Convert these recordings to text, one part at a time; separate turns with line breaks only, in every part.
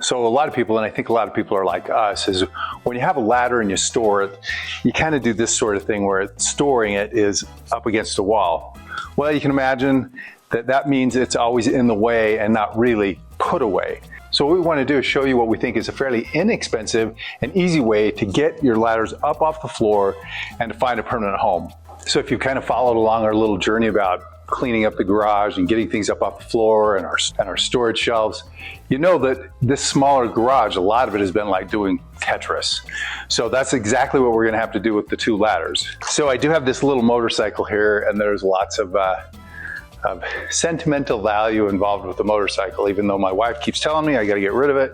So a lot of people, and I think a lot of people are like us, is when you have a ladder and you store it, you kind of do this sort of thing where storing it is up against a wall. Well, you can imagine that means it's always in the way and not really put away. So what we want to do is show you what we think is a fairly inexpensive and easy way to get your ladders up off the floor and to find a permanent home. So if you kind of followed along our little journey about cleaning up the garage and getting things up off the floor and our storage shelves, you know that this smaller garage, a lot of it has been like doing Tetris. So that's exactly what we're going to have to do with the two ladders. So I do have this little motorcycle here, and there's lots of sentimental value involved with the motorcycle. Even though my wife keeps telling me I got to get rid of it,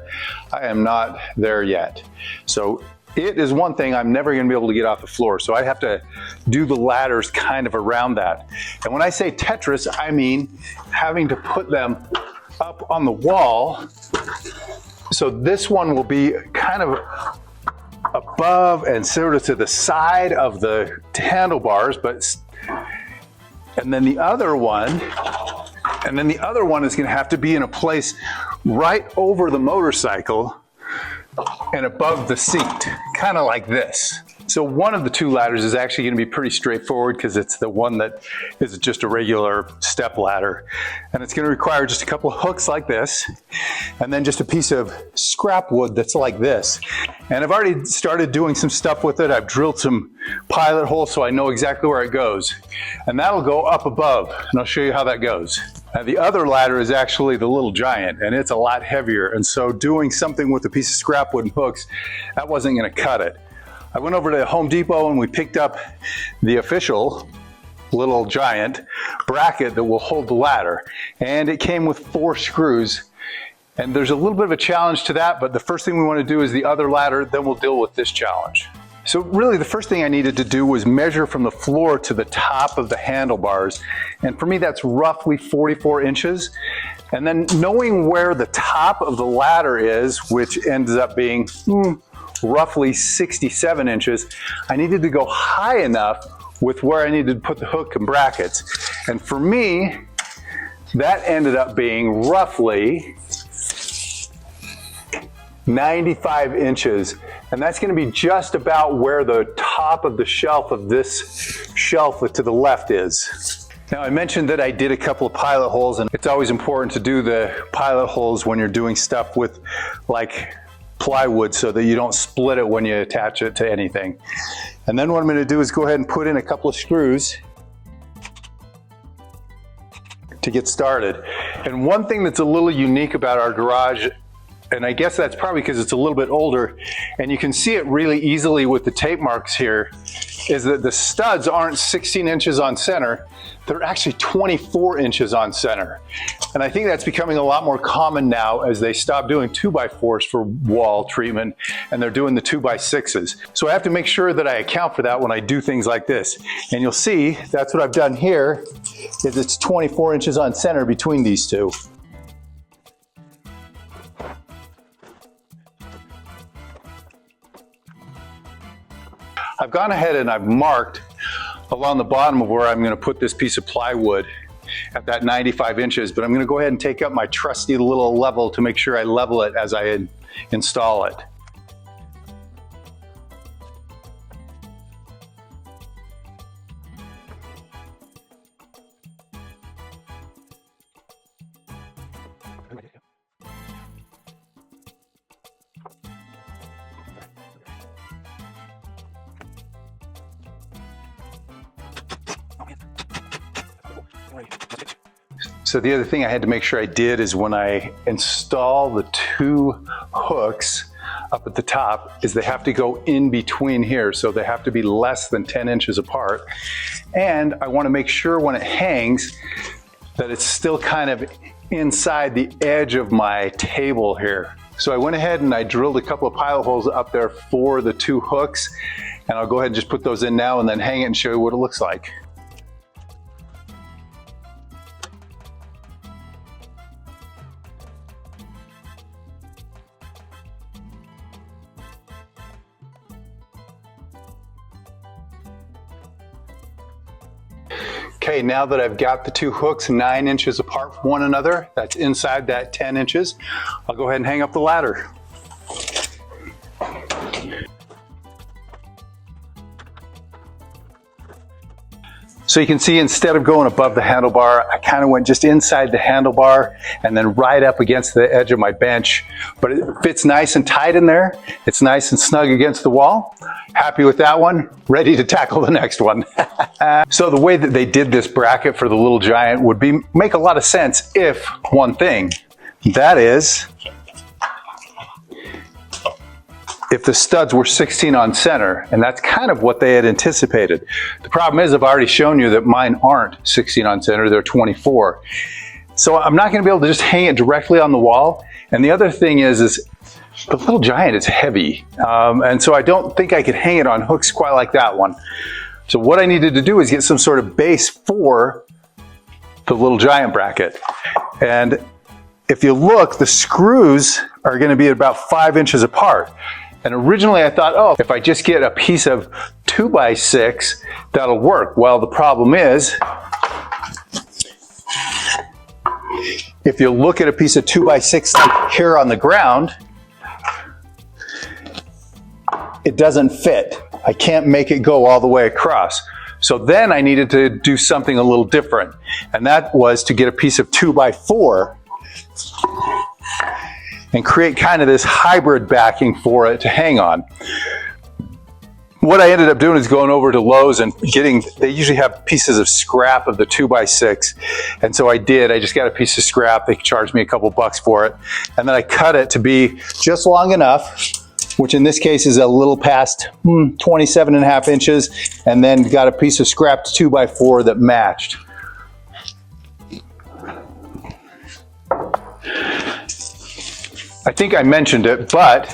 I am not there yet. So it is one thing I'm never going to be able to get off the floor, so I have to do the ladders kind of around that. And when I say Tetris, I mean having to put them up on the wall. So this one will be kind of above and sort of to the side of the handlebars, and then the other one is going to have to be in a place right over the motorcycle and above the seat, kind of like this. So one of the two ladders is actually going to be pretty straightforward because it's the one that is just a regular step ladder. And it's going to require just a couple of hooks like this, and then just a piece of scrap wood that's like this. And I've already started doing some stuff with it. I've drilled some pilot holes so I know exactly where it goes. And that'll go up above, and I'll show you how that goes. Now, the other ladder is actually the Little Giant, and it's a lot heavier. And so doing something with a piece of scrap wood and hooks, that wasn't going to cut it. I went over to Home Depot and we picked up the official Little Giant bracket that will hold the ladder. And it came with 4 screws. And there's a little bit of a challenge to that, but the first thing we want to do is the other ladder, then we'll deal with this challenge. So really the first thing I needed to do was measure from the floor to the top of the handlebars. And for me, that's roughly 44 inches. And then knowing where the top of the ladder is, which ends up being roughly 67 inches, I needed to go high enough with where I needed to put the hook and brackets. And for me, that ended up being roughly 95 inches. And that's going to be just about where the top of the shelf of this shelf to the left is. Now, I mentioned that I did a couple of pilot holes, and it's always important to do the pilot holes when you're doing stuff with like plywood so that you don't split it when you attach it to anything. And then what I'm going to do is go ahead and put in a couple of screws to get started. And one thing that's a little unique about our garage, and I guess that's probably because it's a little bit older, and you can see it really easily with the tape marks here, is that the studs aren't 16 inches on center, they're actually 24 inches on center. And I think that's becoming a lot more common now as they stop doing 2x4s for wall treatment and they're doing the 2x6s. So I have to make sure that I account for that when I do things like this. And you'll see that's what I've done here, is it's 24 inches on center between these two. I've gone ahead and I've marked along the bottom of where I'm going to put this piece of plywood at that 95 inches, but I'm going to go ahead and take up my trusty little level to make sure I level it as I install it. So the other thing I had to make sure I did is when I install the 2 hooks up at the top, is they have to go in between here. So they have to be less than 10 inches apart. And I want to make sure when it hangs that it's still kind of inside the edge of my table here. So I went ahead and I drilled a couple of pilot holes up there for the 2 hooks. And I'll go ahead and just put those in now and then hang it and show you what it looks like. Okay, now that I've got the two hooks 9 inches apart from one another, that's inside that 10 inches, I'll go ahead and hang up the ladder. So you can see, instead of going above the handlebar, I kind of went just inside the handlebar and then right up against the edge of my bench. But it fits nice and tight in there. It's nice and snug against the wall. Happy with that one. Ready to tackle the next one. So the way that they did this bracket for the Little Giant would make a lot of sense if one thing, that is, if the studs were 16 on center, and that's kind of what they had anticipated. The problem is, I've already shown you that mine aren't 16 on center, they're 24. So I'm not gonna be able to just hang it directly on the wall. And the other thing is the Little Giant is heavy. And so I don't think I could hang it on hooks quite like that one. So what I needed to do is get some sort of base for the Little Giant bracket. And if you look, the screws are gonna be about 5 inches apart. And originally I thought, oh, if I just get a piece of 2x6, that'll work. Well, the problem is, if you look at a piece of 2x6 like here on the ground, it doesn't fit. I can't make it go all the way across. So then I needed to do something a little different. And that was to get a piece of 2x4 and create kind of this hybrid backing for it to hang on. What I ended up doing is going over to Lowe's and they usually have pieces of scrap of the 2x6. And so I just got a piece of scrap. They charged me a couple bucks for it. And then I cut it to be just long enough, which in this case is a little past 27.5 inches, and then got a piece of scrapped 2x4 that matched. I think I mentioned it, but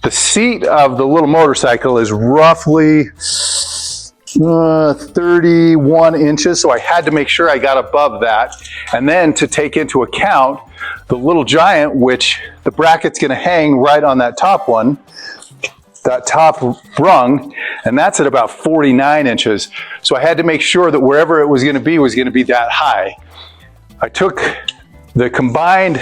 the seat of the little motorcycle is roughly 31 inches, so I had to make sure I got above that. And then to take into account the Little Giant, which the bracket's gonna hang right on that top one, that top rung, and that's at about 49 inches. So I had to make sure that wherever it was gonna be that high. I took the combined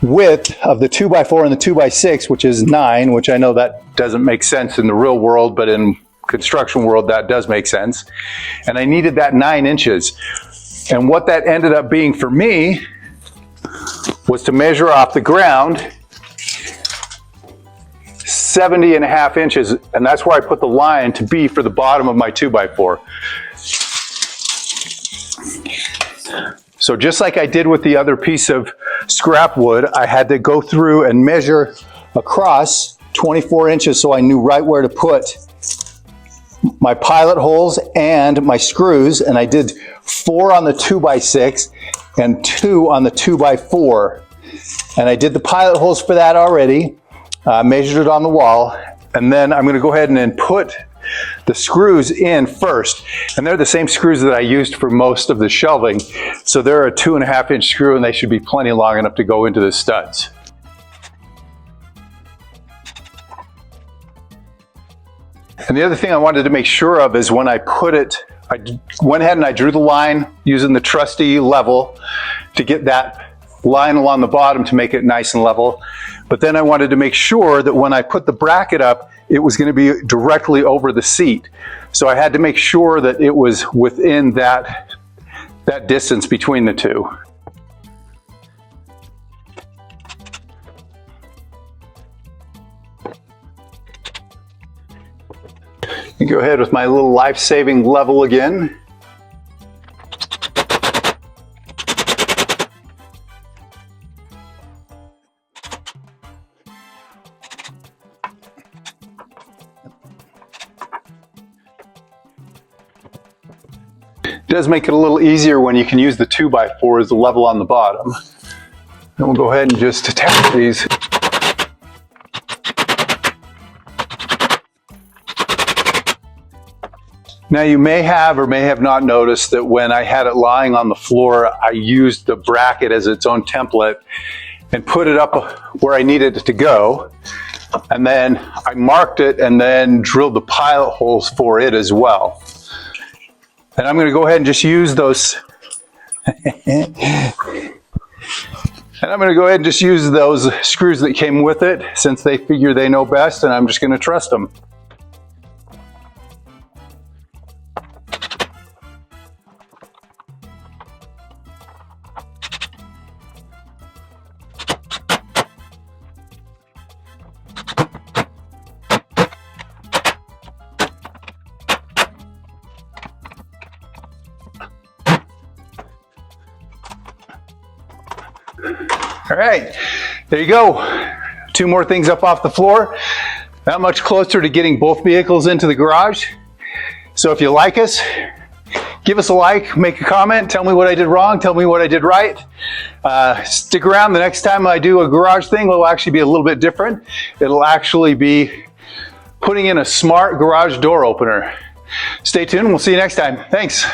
width of the 2x4 and the 2x6, which is 9, which I know that doesn't make sense in the real world, but in construction world that does make sense. And I needed that 9 inches. And what that ended up being for me was to measure off the ground 70.5 inches, and that's where I put the line to be for the bottom of my 2x4. So just like I did with the other piece of scrap wood, I had to go through and measure across 24 inches so I knew right where to put my pilot holes and my screws. And I did 4 on the 2x6 and 2 on the 2x4. And I did the pilot holes for that already, measured it on the wall. And then I'm gonna go ahead and then put the screws in first, and they're the same screws that I used for most of the shelving. So they're a 2.5 inch screw, and they should be plenty long enough to go into the studs. And the other thing I wanted to make sure of is when I put it, I went ahead and I drew the line using the trusty level to get that line along the bottom to make it nice and level. But then I wanted to make sure that when I put the bracket up, it was going to be directly over the seat. So I had to make sure that it was within that distance between the two. You go ahead with my little life-saving level again. It does make it a little easier when you can use the 2x4 as the level on the bottom. And we'll go ahead and just attach these. Now you may have or may have not noticed that when I had it lying on the floor, I used the bracket as its own template and put it up where I needed it to go. And then I marked it and then drilled the pilot holes for it as well. And I'm going to go ahead and just use those. And I'm going to go ahead and just use those screws that came with it, since they figure they know best, and I'm just going to trust them. All right, there you go. 2 more things up off the floor. Not much closer to getting both vehicles into the garage. So if you like us, give us a like, make a comment, tell me what I did wrong, tell me what I did right. Stick around. The next time I do a garage thing, will actually be a little bit different. It'll actually be putting in a smart garage door opener. Stay tuned. We'll see you next time. Thanks.